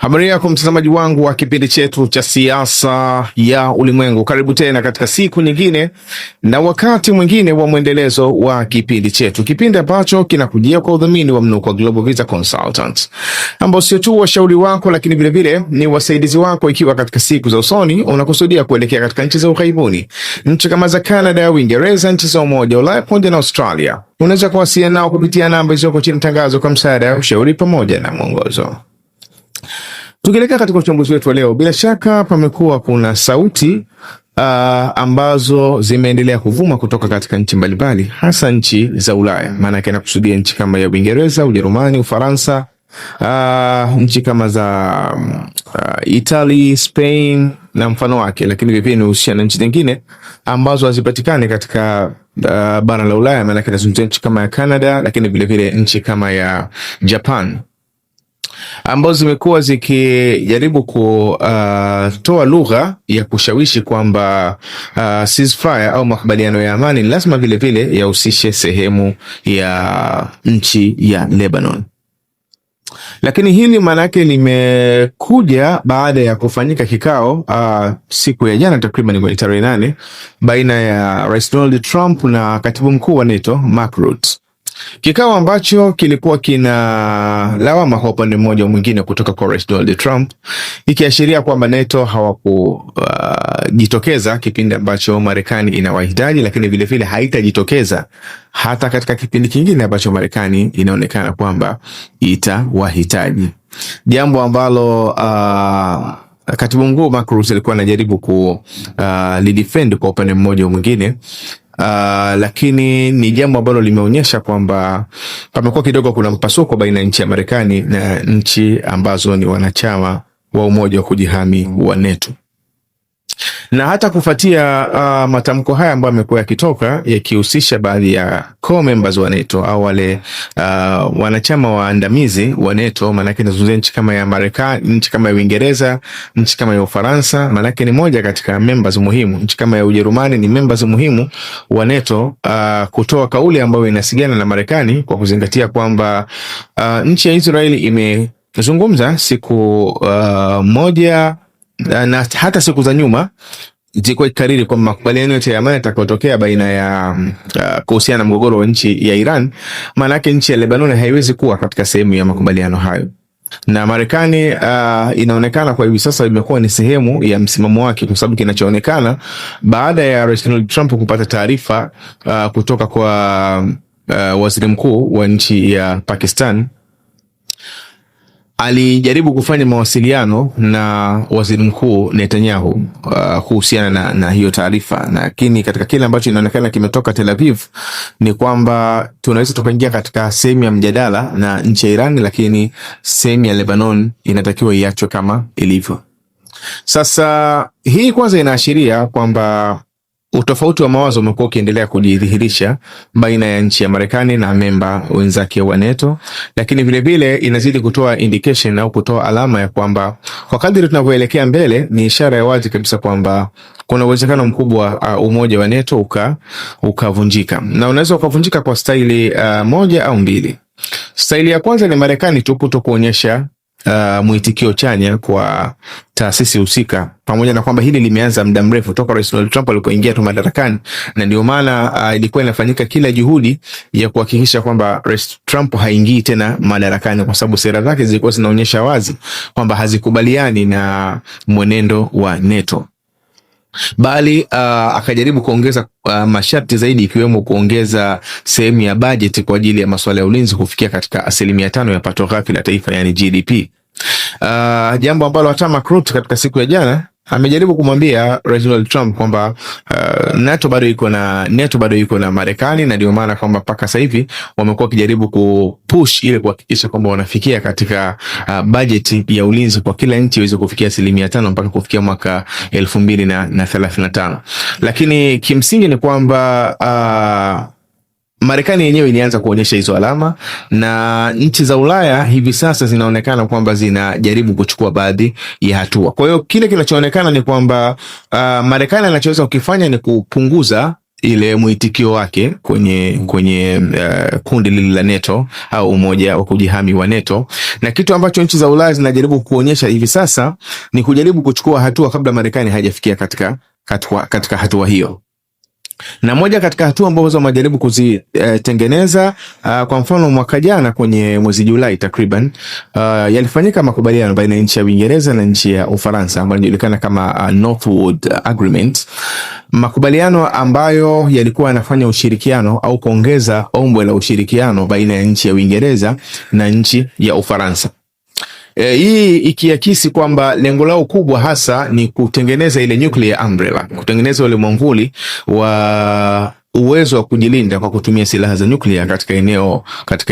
Habari yako mtazamaji wangu wa kipindi chetu cha siasa ya ulimwengu. Karibu tena katika siku nyingine na wakati mwingine wa mwendelezo wa kipindi chetu. Kipindi ambacho kinakujia kwa udhamini wa Mnukwa Global Visa Consultants, ambao sio tu washauri wako lakini vile vile ni wasaidizi wako ikiwa katika siku za usoni unakusudia kuelekea katika nchi za ughaibuni. Nchi kama za Canada, Uingereza, nchi za Umoja wa Ulaya pamoja na Australia. Unaweza kuwasiliana nao kupitia namba zilizoko chini tangazo kwa msaada, ushauri pamoja na mwongozo. Tukielekea katika uchambuzi wetu wa leo, bila shaka pamekuwa kuna sauti ambazo zimeendelea kuvuma kutoka katika nchi mbalimbali, hasa nchi za Ulaya. Maana yake nakusudia nchi kama ya Uingereza, Ujerumani, Ufaransa, nchi kama za Italy, Spain na mfano wake, lakini vivyo inahusiana na nchi nyingine ambazo hazipatikani katika bara la Ulaya. Maana yake nazungumzia nchi kama ya Canada, lakini vile vile nchi kama ya Japan, ambazo zimekuwa zikijaribu kutoa lugha ya kushawishi kwamba ceasefire au makubaliano ya amani lazima vile vile yahusishe sehemu ya nchi ya Lebanon. Lakini hili maana yake limekuja baada ya kufanyika kikao siku ya jana, takriban kwa tarehe 8, baina ya Rais Donald Trump na Katibu Mkuu wa NATO Mark Rutte. Kikao ambacho kilikuwa kina lawama kwa upande mmoja au mwingine kutoka kwa Rais Donald Trump, ikiashiria kwamba NATO hawakujitokeza kipindi ambacho Marekani inawahitaji, lakini vile vile haitajitokeza hata katika kipindi kingine ambacho Marekani inaonekana kwamba itawahitaji. Jambo ambalo Katibu Mkuu Mark Rutte alikuwa anajaribu lidefend kwa upande mmoja au mwingine. Lakini ni jambo ambalo limeonyesha kwamba pamekuwa kidogo kuna mpasuko baina ya nchi ya Marekani na nchi ambazo ni wanachama wa umoja wa kujihami wa NATO. Na hata kufuatia matamko haya ambayo yamekuwa yakitoka yakihusisha baadhi ya co-members wa NATO au wale wanachama waandamizi wa NATO, manake nazungumzia nchi kama ya Marekani, nchi kama ya Uingereza, nchi kama ya Ufaransa, manake ni moja katika members muhimu. Nchi kama ya Ujerumani ni members muhimu wa NATO, kutoa kauli ambayo inasigana na Marekani, kwa kuzingatia kwamba nchi ya Israeli imezungumza siku moja na hata siku za nyuma zilikuwa ikariri kwamba makubaliano yote ya amani yatakayotokea baina ya kuhusiana na mgogoro wa nchi ya Iran, maana yake nchi ya Lebanon haiwezi kuwa katika sehemu ya makubaliano hayo. Na Marekani inaonekana kwa hivi sasa imekuwa ni sehemu ya msimamo wake, kwa sababu kinachoonekana baada ya Rais Donald Trump kupata taarifa kutoka kwa waziri mkuu wa nchi ya Pakistan, alijaribu kufanya mawasiliano na waziri mkuu Netanyahu kuhusiana na hiyo taarifa, lakini katika kile ambacho inaonekana kimetoka Tel Aviv ni kwamba tunaweza tukaingia katika sehemu ya mjadala na nchi ya Iran, lakini sehemu ya Lebanon inatakiwa iachwe kama ilivyo. Sasa hii kwanza inaashiria kwamba utofauti wa mawazo umekuwa ukiendelea kujidhihirisha baina ya nchi ya Marekani na memba wenzake wa NATO, lakini vile vile inazidi kutoa indication au kutoa alama ya kwamba kwa kadri tunavyoelekea mbele ni ishara ya wazi kabisa kwamba kuna uwezekano mkubwa umoja wa NATO ukavunjika, na unaweza ukavunjika kwa staili moja au mbili. Staili ya kwanza ni Marekani tu kuonyesha mwitikio chanya kwa taasisi husika, pamoja na kwamba hili limeanza muda mrefu toka Rais Donald Trump alipoingia tu madarakani, na ndio maana ilikuwa inafanyika kila juhudi ya kuhakikisha kwamba Rais Trump haingii tena madarakani, kwa sababu sera zake zilikuwa zinaonyesha wazi kwamba hazikubaliani na mwenendo wa NATO. Bali akajaribu kuongeza masharti zaidi, ikiwemo kuongeza sehemu ya budget kwa ajili ya masuala ya ulinzi kufikia katika 5% ya pato ghafi la taifa, yani GDP. Jambo ambalo hata Mark Rutte katika siku ya jana amejaribu kumwambia Rais Donald Trump kwamba NATO bado iko na Marekani, na ndio maana kwamba mpaka sasa hivi wamekuwa wakijaribu kupush ile kuhakikisha kwamba wanafikia katika budget ya ulinzi kwa kila nchi iweze kufikia 5% mpaka kufikia mwaka 2035. Lakini kimsingi ni kwamba Marekani yenyewe ilianza kuonyesha hizo alama, na nchi za Ulaya hivi sasa zinaonekana kwamba zinajaribu kuchukua baadhi ya hatua. Kwa hiyo kile kinachoonekana ni kwamba Marekani anachoweza kukifanya ni kupunguza ile mwitikio wake kwenye kundi lile la NATO au umoja wa kujihami wa NATO, na kitu ambacho nchi za Ulaya zinajaribu kuonyesha hivi sasa ni kujaribu kuchukua hatua kabla Marekani haijafikia katika hatua hiyo. Na moja katika hatua ambazo wamejaribu kuzitengeneza kwa mfano mwaka jana kwenye mwezi Julai takriban yalifanyika makubaliano baina ya nchi ya Uingereza na nchi ya Ufaransa ambayo inajulikana kama Northwood Agreement, makubaliano ambayo yalikuwa yanafanya ushirikiano au kuongeza ombwe la ushirikiano baina ya nchi ya Uingereza na nchi ya Ufaransa. Hii ikiakisi kwamba lengo lao kubwa hasa ni kutengeneza ile nuclear umbrella, kutengeneza ule mwamvuli wa uwezo wa kujilinda kwa kutumia silaha za nyuklia katika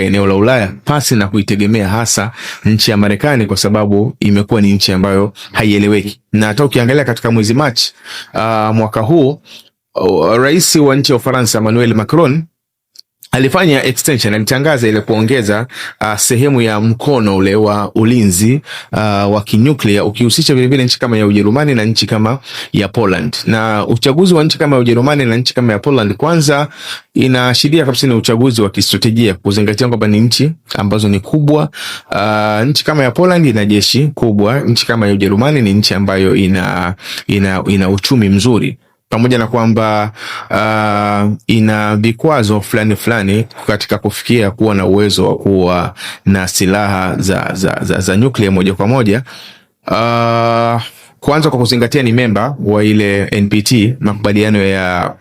eneo la Ulaya, pasi na kuitegemea hasa nchi ya Marekani, kwa sababu imekuwa ni nchi ambayo haieleweki. Na hata ukiangalia katika mwezi Machi mwaka huu, rais wa nchi ya Ufaransa Emmanuel Macron alifanya extension, alitangaza ile kuongeza sehemu ya mkono ule wa ulinzi wa kinyuklia, ukihusisha vile vile nchi kama ya Ujerumani na nchi kama ya Poland. Na uchaguzi wa nchi kama ya Ujerumani na nchi kama ya Poland kwanza inaashiria kabisa ni uchaguzi wa kistratejia, kuzingatia kwamba ni nchi ambazo ni kubwa. Nchi kama ya Poland ina jeshi kubwa, nchi kama ya Ujerumani ni nchi ambayo ina uchumi mzuri, pamoja na kwamba ina vikwazo fulani katika kufikia kuwa na uwezo wa kuwa na silaha za nyuklia moja kwa moja. Kwanza kwa kuzingatia ni memba wa ile NPT, makubaliano ya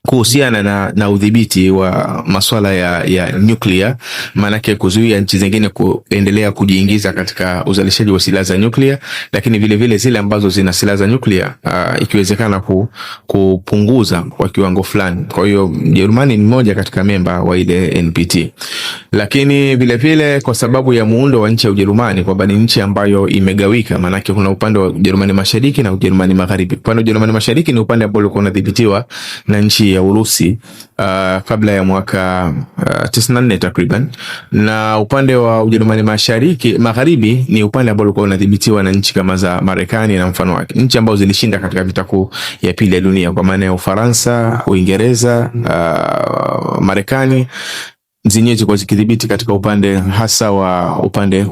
kuhusiana na udhibiti wa masuala ya nuclear, maanake kuzuia nchi zingine kuendelea kujiingiza katika uzalishaji wa silaha za nuclear, lakini vile vile zile ambazo zina silaha za nuclear ikiwezekana kupunguza kwa kiwango fulani. Kwa hiyo Ujerumani ni moja katika memba wa ile NPT. Lakini vile vile kwa sababu ya muundo wa nchi ya Ujerumani, kwamba ni nchi ambayo imegawika, maanake kuna upande wa Ujerumani Mashariki na Ujerumani Magharibi. Upande wa Ujerumani Mashariki ni upande ambao ulikuwa unadhibitiwa na nchi ya Urusi kabla ya mwaka 94 takriban, na upande wa Ujerumani Magharibi ni upande ambao ulikuwa unadhibitiwa na nchi kama za Marekani na mfano wake, nchi ambazo zilishinda katika vita kuu ya pili ya dunia, kwa maana ya Ufaransa, Uingereza, Marekani, zenyewe zilikuwa zikidhibiti katika upande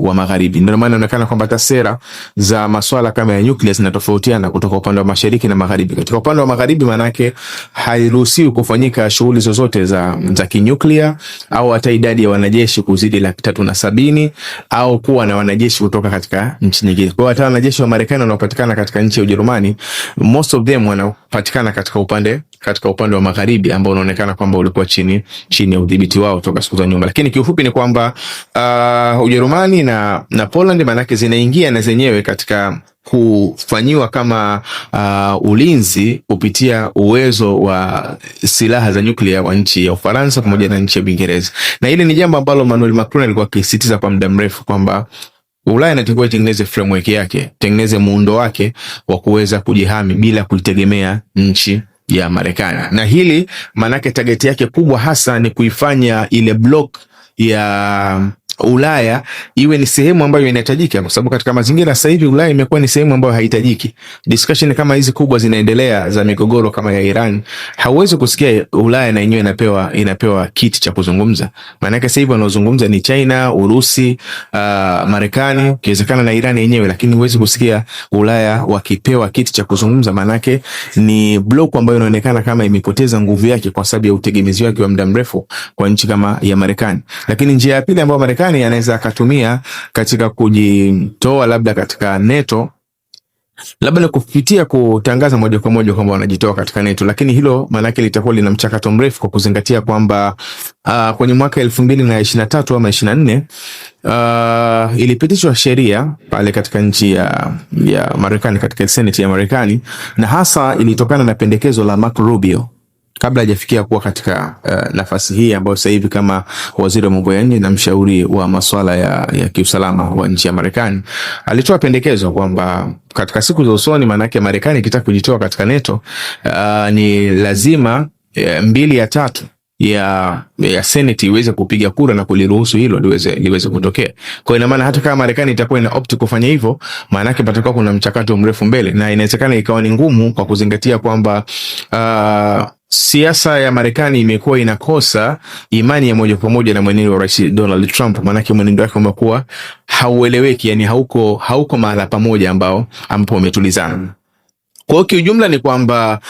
wa magharibi. Ndio maana inaonekana kwamba hata sera za masuala kama ya nyuklia zinatofautiana kutoka upande wa mashariki na magharibi. Katika upande wa magharibi manake hairuhusiwi kufanyika shughuli zozote za kinyuklia, au hata idadi ya wanajeshi kuzidi 370 au kuwa na wanajeshi kutoka katika nchi nyingine. Kwa hata wanajeshi wa Marekani wanaopatikana katika nchi ya Ujerumani, most of them wanapatikana katika upande wa magharibi ambao unaonekana kwamba ulikuwa chini ya udhibiti wao toka siku za nyuma. Lakini kiufupi ni kwamba Ujerumani na Poland manake zinaingia na zenyewe katika kufanyiwa kama ulinzi kupitia uwezo wa silaha za nyuklia wa nchi ya Ufaransa pamoja na nchi ya Uingereza. Na hili ni jambo ambalo Emmanuel Macron alikuwa akisisitiza kwa muda mrefu kwamba Ulaya inatakiwa itengeneze framework yake, tengeneze muundo wake wa kuweza kujihami bila kuitegemea nchi ya Marekani. Na hili manake target yake kubwa hasa ni kuifanya ile block ya Ulaya iwe ni sehemu ambayo inahitajika, kwa sababu katika mazingira sasa hivi Ulaya imekuwa ni sehemu ambayo haihitajiki. Discussion kama hizi kubwa zinaendelea za migogoro kama ya Iran, hauwezi kusikia Ulaya na yenyewe inapewa kiti cha kuzungumza. Maana yake sasa hivi wanaozungumza ni China, Urusi, Marekani, kiwezekana na Iran yenyewe, lakini huwezi kusikia Ulaya wakipewa kiti cha kuzungumza. Maana yake ni block ambayo inaonekana kama imepoteza nguvu yake kwa sababu ya utegemezi wake wa muda mrefu kwa nchi kama ya Marekani. Lakini njia ya pili ambayo Marekani anaweza akatumia katika kujitoa labda katika NATO, labda ni kupitia kutangaza moja kwa moja kwamba wanajitoa katika NATO, lakini hilo maana yake litakuwa lina mchakato mrefu, kwa kuzingatia kwamba kwenye mwaka 2023 ama 24 ilipitishwa sheria pale katika nchi ya Marekani, katika Senate ya Marekani, na hasa ilitokana na pendekezo la Marco Rubio kabla hajafikia kuwa katika nafasi hii ambayo sasa hivi kama waziri wa mambo ya nje na mshauri wa masuala ya kiusalama wa nchi ya Marekani. Alitoa pendekezo kwamba katika siku za usoni, manake Marekani ikitaka kujitoa katika NATO, ni lazima 2/3 ya Senate iweze kupiga kura na kuliruhusu hilo liweze kutokea. Kwa ina maana hata kama Marekani itakuwa ina opt kufanya hivyo, maana yake patakuwa kuna mchakato mrefu mbele, na inawezekana ikawa ni ngumu kwa kuzingatia kwamba siasa ya Marekani imekuwa inakosa imani ya moja kwa moja na mwenendo wa Rais Donald Trump, maanake mwenendo wake umekuwa haueleweki, yani hauko mahala pamoja ambapo umetulizana. Kwa hiyo kiujumla ni kwamba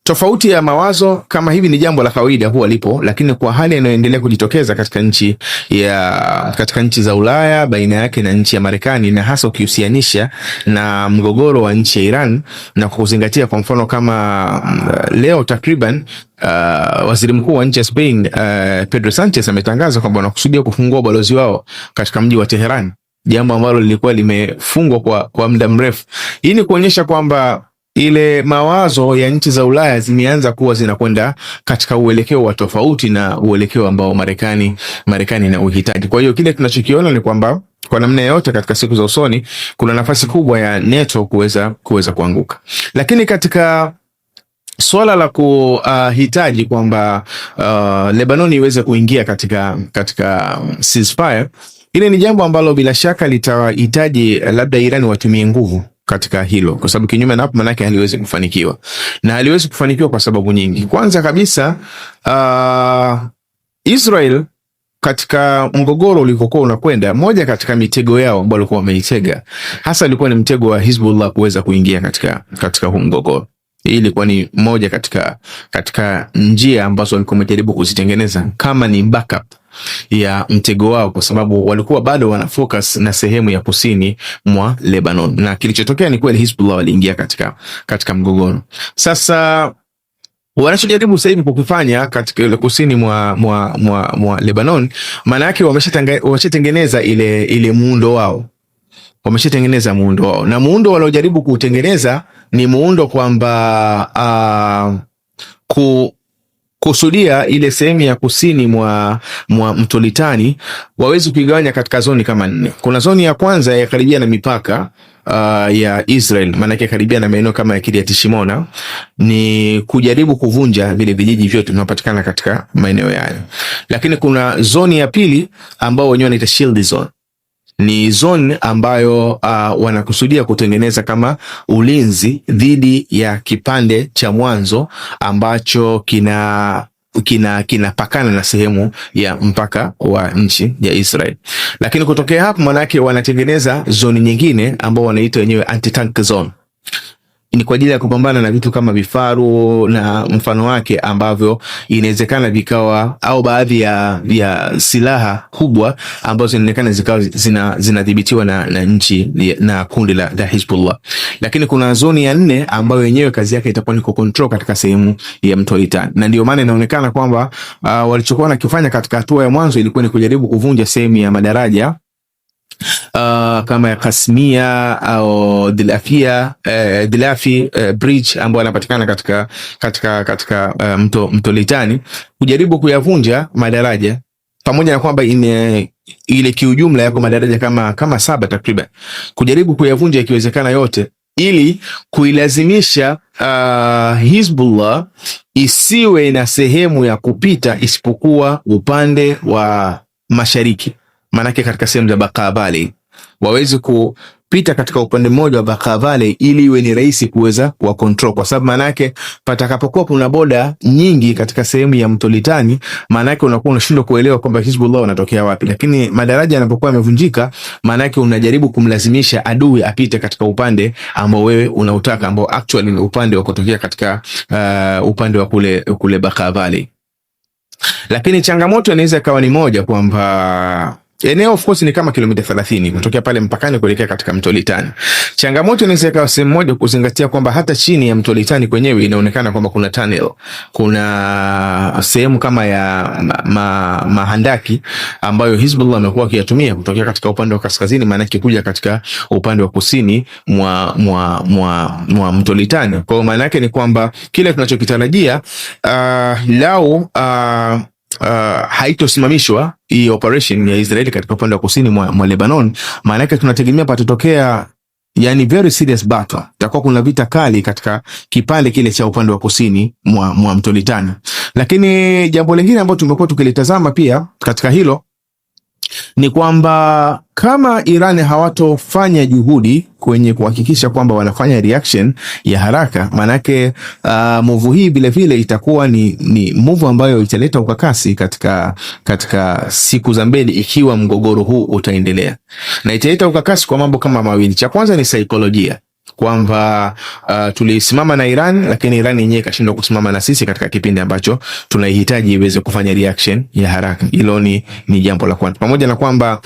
tofauti ya mawazo kama hivi ni jambo la kawaida, huwa lipo, lakini kwa hali inayoendelea kujitokeza katika nchi za Ulaya baina yake na nchi ya Marekani, na hasa ukihusianisha na mgogoro wa nchi ya Iran, na kuzingatia kwa mfano kama leo takriban waziri mkuu wa nchi ya Spain Pedro Sanchez ametangaza kwamba wanakusudia kufungua balozi wao katika mji wa Tehran, jambo ambalo lilikuwa limefungwa kwa muda mrefu. Hii ni kuonyesha kwamba ile mawazo ya nchi za Ulaya zimeanza kuwa zinakwenda katika uelekeo wa tofauti na uelekeo ambao Marekani na uhitaji. Kwa hiyo kile tunachokiona ni kwamba kwa namna yote katika siku za usoni kuna nafasi kubwa ya NATO kuweza kuanguka. Lakini katika swala la kuhitaji kwamba Lebanon iweze kuingia katika ceasefire, ile ni jambo ambalo bila shaka litahitaji labda Iran watumie nguvu katika hilo, kwa sababu kinyume na hapo manake haliwezi kufanikiwa, na haliwezi kufanikiwa kwa sababu nyingi. Kwanza kabisa Israel katika mgogoro ulikokuwa unakwenda, moja katika mitego yao ambao walikuwa wameitega hasa ilikuwa ni mtego wa Hezbollah kuweza kuingia katika huu mgogoro. Hii ilikuwa ni moja katika njia ambazo walikuwa wamejaribu kuzitengeneza kama ni backup ya mtego wao, kwa sababu walikuwa bado wana focus na sehemu ya kusini mwa Lebanon, na kilichotokea ni kweli Hezbollah waliingia katika mgogoro. Sasa wanachojaribu sasa hivi kukifanya katika ile kusini mwa Lebanon, maana yake wameshatengeneza ile muundo wao, na muundo waliojaribu kuutengeneza ni muundo kwamba kusudia ile sehemu ya kusini mwa mto Litani wawezi kuigawanya katika zoni kama 4. Kuna zoni ya kwanza ya karibia na mipaka ya Israel, maana yake karibia na maeneo kama ya Kiryat Shimona, ni kujaribu kuvunja vile vijiji vyote vinapatikana katika maeneo yayo. Lakini kuna zoni ya pili ambao wenyewe wanaita shield zone, ni zone ambayo wanakusudia kutengeneza kama ulinzi dhidi ya kipande cha mwanzo ambacho kinapakana na sehemu ya mpaka wa nchi ya Israel. Lakini kutokea hapo manake wanatengeneza zoni nyingine ambao wanaita wenyewe anti-tank zone. Ni kwa ajili ya kupambana na vitu kama vifaru na mfano wake ambavyo inawezekana vikawa, au baadhi ya silaha kubwa ambazo zinaonekana zikawa zinadhibitiwa na nchi na kundi la Hezbollah. Lakini kuna zoni ya 4 ambayo yenyewe kazi yake itakuwa ni control katika sehemu ya mto Litani, na ndio maana inaonekana kwamba walichokuwa nakifanya katika hatua ya mwanzo ilikuwa ni kujaribu kuvunja sehemu ya madaraja kama ya Kasmia au Dilafi bridge ambayo yanapatikana katika mto Litani, kujaribu kuyavunja madaraja, pamoja na kwamba ile kiujumla yako madaraja kama 7 takriban, kujaribu kuyavunja ikiwezekana yote, ili kuilazimisha Hezbollah isiwe na sehemu ya kupita isipokuwa upande wa mashariki. Manake katika sehemu za Baqa Valley wawezi kupita katika upande mmoja wa Baqa Valley ili iwe ni rahisi kuweza kuwa control, kwa sababu manake patakapokuwa kuna boda nyingi katika sehemu ya mto Litani, manake unakuwa unashindwa kuelewa kwamba Hezbollah wanatokea wapi. Lakini madaraja yanapokuwa yamevunjika, manake unajaribu kumlazimisha adui apite katika upande ambao wewe unautaka, ambao actually ni upande wa kutokea katika upande wa kule Baqa Valley. Lakini changamoto inaweza ikawa ni moja kwamba eneo of course ni kama kilomita 30 kutokea pale mpakani kuelekea katika mto Litani. Changamoto inaweza ikawa sehemu moja kuzingatia kwamba hata chini ya mto Litani kwenyewe inaonekana kwamba kuna tunnel, kuna sehemu kama ya mahandaki ambayo Hezbollah amekuwa akiyatumia kutokea katika upande wa kaskazini, maana yake kuja katika upande wa kusini mwa mto Litani. Kwa maana yake ni kwamba kile tunachokitarajia lao haitosimamishwa hii operation ya Israeli katika upande wa kusini mwa Lebanon, maana yake tunategemea patatokea yani very serious battle. Itakuwa kuna vita kali katika kipande kile cha upande wa kusini mwa mto Litani. Lakini jambo lingine ambalo tumekuwa tukilitazama pia katika hilo ni kwamba kama Iran hawatofanya juhudi kwenye kuhakikisha kwamba wanafanya reaction ya haraka, manake move hii vile vile itakuwa ni move ambayo italeta ukakasi katika siku za mbele, ikiwa mgogoro huu utaendelea, na italeta ukakasi kwa mambo kama mawili. Cha kwanza ni saikolojia, kwamba tulisimama na Iran, lakini Iran yenyewe ikashindwa kusimama na sisi katika kipindi ambacho tunaihitaji iweze kufanya reaction ya haraka. Hilo ni jambo la kwanza, pamoja na kwamba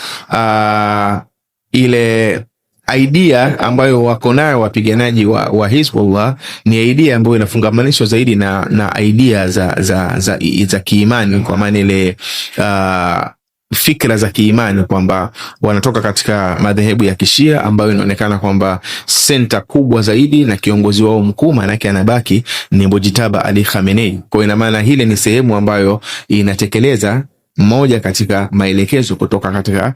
ile idea ambayo wako nayo wapiganaji wa Hezbollah ni idea ambayo inafungamanishwa zaidi na idea za kiimani, kwa maana ile fikra za kiimani, kwamba wanatoka katika madhehebu ya Kishia ambayo inaonekana kwamba senta kubwa zaidi na kiongozi wao mkuu maana yake anabaki ni Mujtaba Ali Khamenei. Kwa ina maana hile ni sehemu ambayo inatekeleza moja katika maelekezo kutoka katika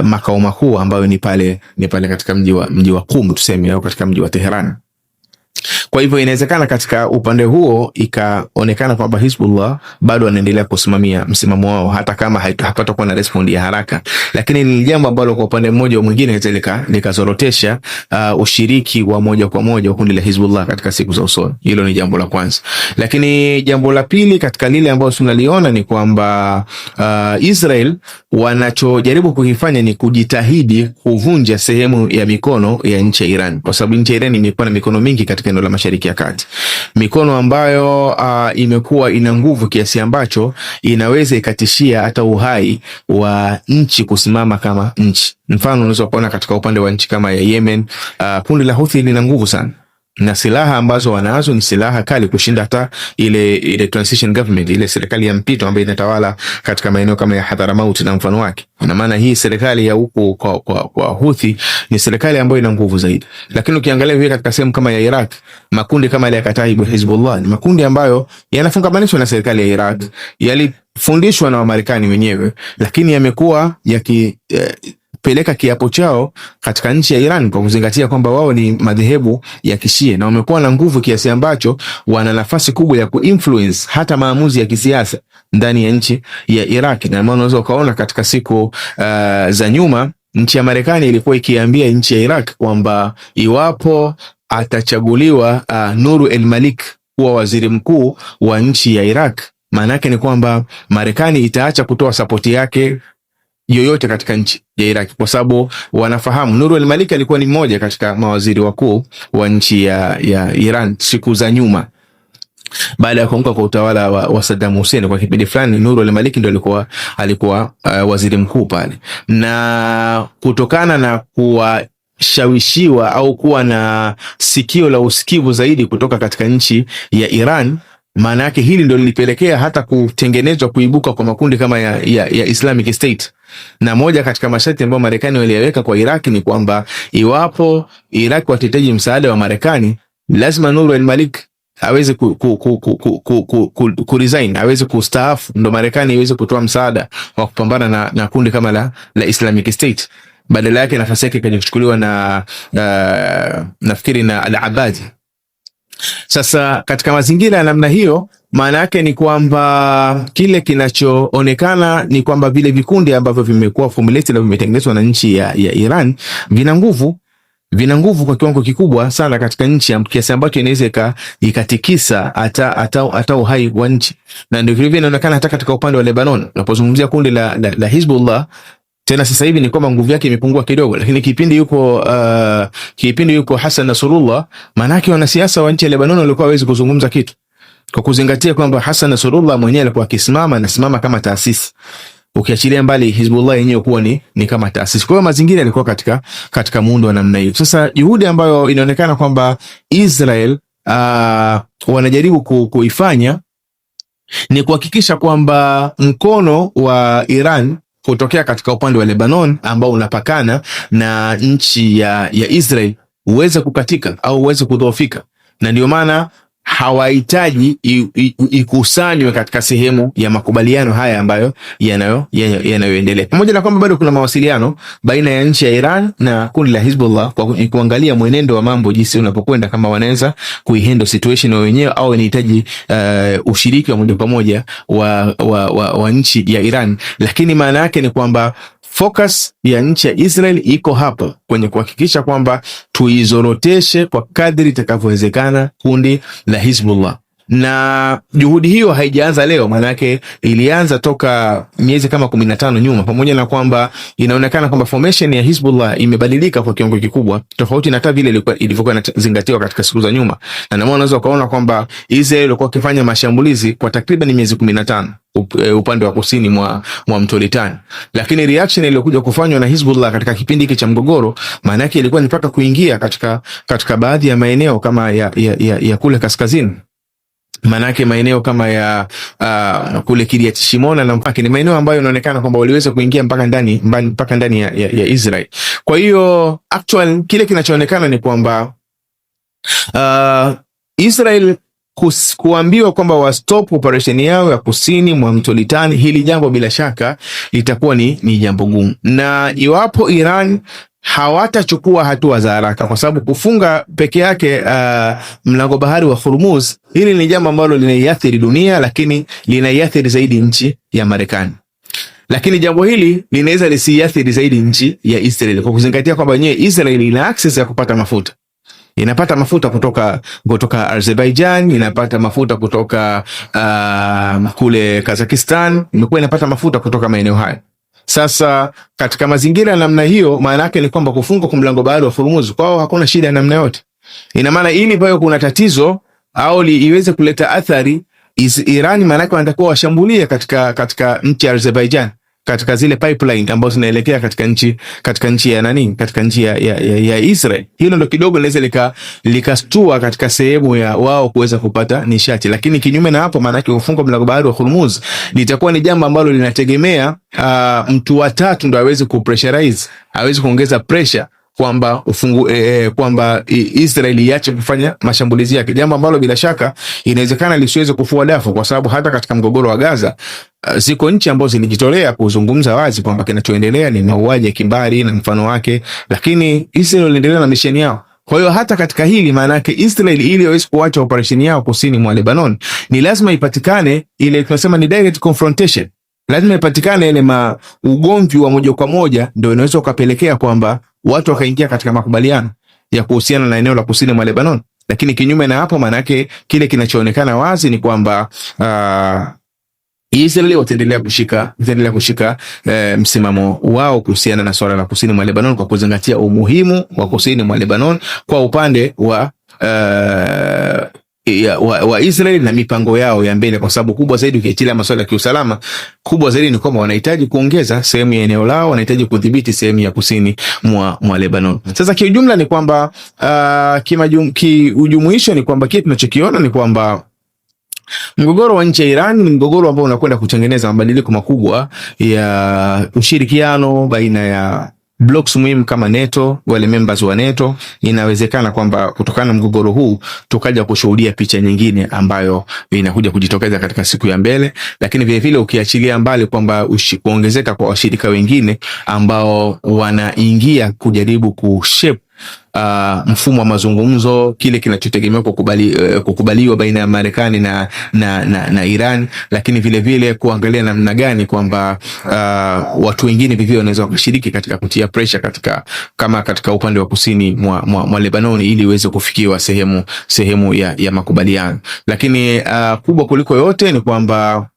makao makuu ambayo ni pale katika mji wa Qum tuseme, au katika mji wa Tehran. Kwa hivyo inawezekana katika upande huo ikaonekana kwamba Hezbollah bado wanaendelea kusimamia msimamo wao hata kama hapata kuwa na respond ya haraka, lakini ni jambo ambalo kwa upande mmoja au mwingine likazorotesha ushiriki wa moja kwa moja wa kundi la Hezbollah katika siku za usoni. Hilo ni jambo la kwanza, lakini jambo la pili katika lile ambalo tunaliona ni kwamba Israel wanachojaribu kukifanya ni kujitahidi kuvunja sehemu ya mikono ya nchi ya Iran, kwa sababu nchi ya Iran imekuwa na mikono mingi katika eneo la Mashariki ya Kati, mikono ambayo imekuwa ina nguvu kiasi ambacho inaweza ikatishia hata uhai wa nchi kusimama kama nchi. Mfano unaweza kuona katika upande wa nchi kama ya Yemen, kundi la Houthi lina nguvu sana na silaha ambazo wanazo ni silaha kali kushinda hata ile transition government, ile serikali ya mpito ambayo inatawala katika maeneo kama ya Hadhramaut na mfano wake. Ina maana hii serikali ya huko kwa Houthi ni serikali ambayo ina nguvu zaidi. Lakini ukiangalia hivi katika sehemu kama ya Iraq, makundi kama ile ya Kataib Hezbollah ni makundi ambayo yanafungamanishwa na serikali ya Iraq, yalifundishwa na Wamarekani wenyewe, lakini yamekuwa peleka kiapo chao katika nchi ya Iran kwa kuzingatia kwamba wao ni madhehebu ya Kishia na wamekuwa na nguvu kiasi ambacho wana nafasi kubwa ya kuinfluence hata maamuzi ya kisiasa ndani ya nchi ya Iraq. Na maana unaweza ukaona katika siku za nyuma nchi ya Marekani ilikuwa ikiambia nchi ya Iraq kwamba iwapo atachaguliwa Nuru el-Malik kuwa waziri mkuu wa nchi ya Iraq, maana yake ni kwamba Marekani itaacha kutoa sapoti yake yoyote katika nchi ya Iraq, kwa sababu wanafahamu Nuru el-Malik alikuwa ni mmoja katika mawaziri wakuu wa nchi ya Iran siku za nyuma. Baada ya kuanguka kwa utawala wa Saddam Hussein kwa kipindi fulani, Nuru el-Malik ndio alikuwa waziri mkuu pale, na kutokana na kuwashawishiwa au kuwa na sikio la usikivu zaidi kutoka katika nchi ya Iran, maana yake hili ndio lilipelekea hata kutengenezwa kuibuka kwa makundi kama ya Islamic State. Na moja katika masharti ambayo Marekani waliyaweka kwa Iraq ni kwamba iwapo Iraq watahitaji msaada wa Marekani, lazima Nuru el-Malik aweze ku resign, aweze kustaafu, ndo Marekani iweze kutoa msaada wa kupambana na kundi kama la Islamic State. Badala yake nafasi yake ikachukuliwa na nafikiri na al-Abadi. Sasa katika mazingira ya namna hiyo, maana yake ni kwamba kile kinachoonekana ni kwamba vile vikundi ambavyo vimekuwa formulated na vimetengenezwa na nchi ya Iran vina nguvu kwa kiwango kikubwa sana katika nchi, kiasi ambacho inaweza ikatikisa hata uhai wa nchi. Na ndio vile inaonekana hata katika upande wa Lebanon unapozungumzia kundi la Hezbollah, tena sasa hivi ni kwamba nguvu yake imepungua kidogo, lakini kipindi yuko Hassan Nasrullah, maana yake wanasiasa wa nchi ya Lebanon walikuwa hawezi kuzungumza kitu, kwa kuzingatia kwamba Hassan Nasrullah mwenyewe alikuwa anasimama kama taasisi, ukiachilia mbali Hezbollah yenyewe kuwa ni kama taasisi. Kwa hiyo mazingira yalikuwa katika muundo wa namna hiyo. Sasa juhudi ambayo inaonekana kwamba Israel wanajaribu kuifanya ni kuhakikisha kwamba mkono wa Iran kutokea katika upande wa Lebanon ambao unapakana na nchi ya Israel uweze kukatika au uweze kudhoofika, na ndio maana hawahitaji ikusanywe katika sehemu ya makubaliano haya ambayo yanayoendelea. Pamoja na kwamba bado kuna mawasiliano baina ya nchi ya Iran na kundi la Hezbollah kwa kuangalia mwenendo wa mambo jinsi unapokwenda, kama wanaweza kuihandle situation wenyewe au inahitaji ushiriki wa moja kwa moja wa nchi ya Iran. Lakini maana yake ni kwamba focus ya nchi ya Israel iko hapa kwenye kuhakikisha kwamba tuizoroteshe kwa kadri itakavyowezekana kundi la Hizbullah. Na juhudi hiyo haijaanza leo, maana yake ilianza toka miezi kama 15 nyuma, pamoja na kwamba inaonekana kwamba formation ya Hizbullah imebadilika kwa kiwango kikubwa, tofauti na hata vile ilivyokuwa inazingatiwa katika siku za nyuma. Na ndio unaweza kuona kwamba Israel ilikuwa ikifanya mashambulizi kwa takriban miezi 15 upande wa kusini mwa mto Litani, lakini reaction iliyokuja kufanywa na Hizbullah katika kipindi hiki cha mgogoro, maana yake ilikuwa ni mpaka kuingia katika baadhi ya maeneo kama ya kule kaskazini. Manake maeneo kama ya kule Kiryat Shimona na mpaka ni maeneo ambayo yanaonekana kwamba waliweza kuingia mpaka ndani ya Israel. Kwa hiyo actual kile kinachoonekana ni kwamba Israel kuambiwa kwamba wa stop operation yao ya kusini mwa mto Litani, hili jambo bila shaka litakuwa ni jambo gumu, na iwapo Iran hawatachukua hatua za haraka, kwa sababu kufunga peke yake mlango bahari wa Hormuz, hili ni jambo ambalo linaiathiri dunia, lakini linaiathiri zaidi nchi ya Marekani. Lakini jambo hili linaweza lisiathiri zaidi nchi ya Israel, kwa kuzingatia kwamba yenyewe Israel ina access ya kupata mafuta. Inapata mafuta kutoka Azerbaijan, inapata mafuta kutoka kule Kazakhstan, imekuwa inapata mafuta kutoka maeneo haya. Sasa katika mazingira ya namna hiyo, maana yake ni kwamba kufungwa kwa mlango bahari wa Hormuz kwao hakuna shida ya namna yote. Ina maana ili pale kuna tatizo au iweze kuleta athari, Iran maana yake wanatakiwa washambulie katika nchi ya Azerbaijan, katika zile pipeline ambazo zinaelekea katika nchi ya Israel. Hilo ndo kidogo linaweza likastua katika sehemu ya wao kuweza kupata nishati, lakini kinyume na hapo, maana yake kufunga mlango bahari wa Hormuz litakuwa ni jambo ambalo linategemea mtu wa tatu ndo aweze kupressurize, aweze kuongeza pressure kwamba Israel iache kufanya mashambulizi yake, jambo ambalo bila shaka inawezekana lisiweze kufua dafu, kwa sababu hata katika mgogoro wa Gaza ziko nchi ambazo zilijitolea kuzungumza wazi kwamba kinachoendelea ni mauaji ya kimbari na mfano wake, lakini Israel inaendelea na misheni yao. Kwa hiyo hata katika hili, maana yake Israel ili iweze kuacha operation yao kusini mwa Lebanon, ni lazima ipatikane ile tunasema ni direct confrontation. Lazima ipatikane ile ugomvi wa moja kwa moja, ndio inaweza kupelekea kwamba watu wakaingia katika makubaliano ya kuhusiana na eneo la kusini mwa Lebanon. Lakini kinyume na hapo, maana yake kile kinachoonekana wazi ni kwamba Israel wataendelea kushika msimamo wao kuhusiana na swala la kusini mwa Lebanon, kwa kuzingatia umuhimu wa kusini mwa Lebanon kwa upande wa Israel na mipango yao ya mbele, kwa sababu kubwa zaidi ukiachilia masuala ya kiusalama, kubwa zaidi ni kwamba wanahitaji kuongeza sehemu ya eneo lao, wanahitaji kudhibiti sehemu ya kusini mwa Lebanon. Sasa kiujumla ni kwamba kiujumuisho ni kwamba kile tunachokiona ni kwamba mgogoro wa nchi ya Iran ni mgogoro ambao unakwenda kutengeneza mabadiliko makubwa ya ushirikiano baina ya blocks muhimu kama NATO, wale members wa NATO. Inawezekana kwamba kutokana na mgogoro huu tukaja kushuhudia picha nyingine ambayo inakuja kujitokeza katika siku ya mbele, lakini vile vile ukiachilia mbali kwamba kuongezeka kwa washirika wengine ambao wanaingia kujaribu kushape mfumo wa mazungumzo, kile kinachotegemewa kukubaliwa baina ya Marekani na Iran, lakini vile vile kuangalia namna gani kwamba watu wengine vivyo wanaweza kushiriki katika kutia pressure katika upande wa kusini mwa Lebanon ili iweze kufikiwa sehemu ya makubaliano. Lakini kubwa kuliko yote ni kwamba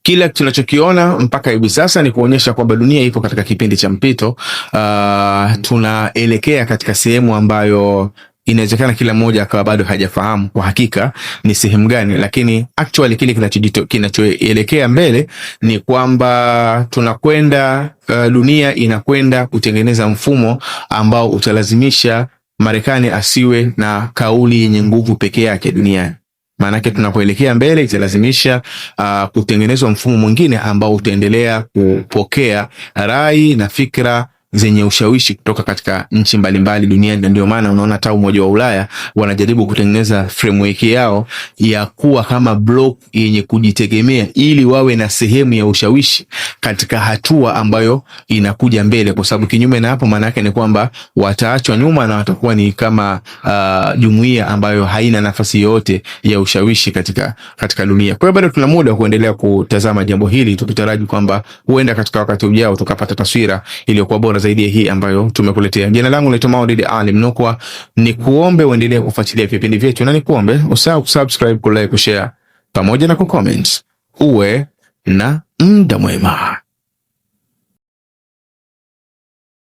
kila tunachokiona mpaka hivi sasa ni kuonyesha kwamba dunia ipo katika kipindi cha mpito. Tunaelekea katika sehemu ambayo inawezekana kila mmoja akawa bado hajafahamu kwa hakika ni sehemu gani, lakini actually kile kinachoelekea mbele ni kwamba tunakwenda, dunia inakwenda kutengeneza mfumo ambao utalazimisha Marekani asiwe na kauli yenye nguvu peke yake duniani. Maanake tunapoelekea mbele italazimisha kutengenezwa mfumo mwingine ambao utaendelea kupokea rai na fikra zenye ushawishi kutoka katika nchi mbalimbali duniani, na ndio maana unaona hata Umoja wa Ulaya wanajaribu kutengeneza framework yao ya kuwa kama block yenye kujitegemea, ili wawe na sehemu ya ushawishi katika hatua ambayo inakuja mbele, kwa sababu kinyume na hapo maana yake ni kwamba wataachwa nyuma na watakuwa ni kama jumuiya ambayo haina nafasi yote ya ushawishi katika dunia. Kwa hiyo bado tuna muda kuendelea kutazama jambo hili, tukitaraji kwamba huenda katika wakati ujao tukapata taswira iliyokuwa bora zaidi ya hii ambayo tumekuletea. Jina langu naitwa Maulid Ali Mnukwa, ni kuombe uendelee kufuatilia vipindi vyetu, na ni kuombe usahau kusubscribe, kulike, kushare pamoja na kucomment. Uwe na muda mwema.